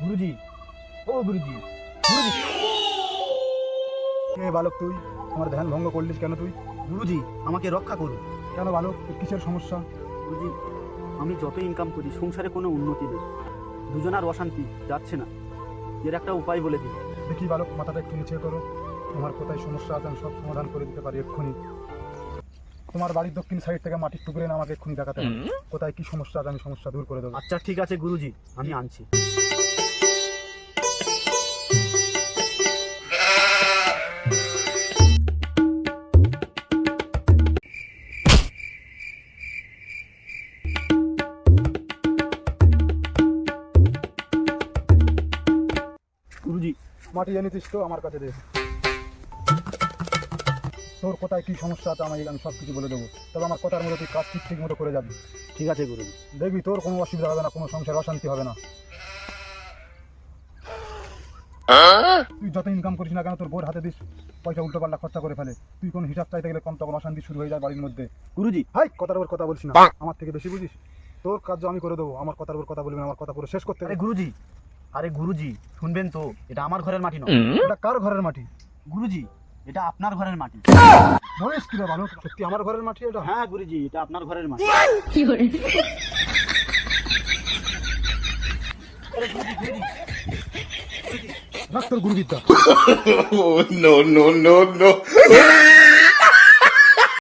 গুরুজি, ও গুরুজি, গুরুজি। কে বালক তুই? আমার ধ্যান ভঙ্গ করলিস কেন তুই? গুরুজি, আমাকে রক্ষা করুন। কেন বালক, তোর কিসের সমস্যা? গুরুজি, আমি যত ইনকাম করি সংসারে কোনো উন্নতি নেই, দুজনার অশান্তি যাচ্ছে না, এর একটা উপায় বলে দিন। দেখি বালক, মাথাটা একটু নিচে করো। তোমার কোথায় সমস্যা আছে আমি সব সমাধান করে দিতে পারি এক্ষুনি। তোমার বাড়ির দক্ষিণ সাইড থেকে মাটির টুকরে না আমাকে এক্ষুনি দেখাতে হবে। কোথায় কি সমস্যা আছে আমি সমস্যা দূর করে দেবো। আচ্ছা ঠিক আছে গুরুজি, আমি আনছি। গুরুজি, মাটি এনেছিস তো আমার কাছে দে। তোর কোথায় কি সমস্যা আছে আমাকে আমি সব কিছু বলে দেবো, তবে আমার কথার মতো তুই কাজ ঠিক মতো করে যাবি। ঠিক আছে গুরুজি। দেখবি তোর কোনো অসুবিধা হবে না, কোনো সংসার অশান্তি হবে না। তুই যত ইনকাম করিস না কেন তোর বোর হাতে দিস, পয়সা উল্টো পাল্টা খরচা করে ফেলে। তুই কোনো হিসাব চাইতে গেলে কম তখন অশান্তি শুরু হয়ে যায় বাড়ির মধ্যে। গুরুজি, হাই, কথার উপর কথা বলছি না, আমার থেকে বেশি বুঝিস। তোর কাজ আমি করে দেবো, আমার কথার উপর কথা বলবি না, আমার কথা পুরো শেষ করতে আরে হবে। গুরুজি, আরে গুরুজি শুনবেন তো, এটা আমার ঘরের মাটি নয়। এটা কার ঘরের মাটি? গুরুজি, এটা আপনার ঘরের মাটি। বলিস কি রে বালক, সত্যি আমার ঘরের মাটি এটা? হ্যাঁ গুরুজি, এটা আপনার ঘরের মাটি। আরে গুরুজি, গুরুজি, রাখ তোর Gurubidya. Oh, no, no, no, no.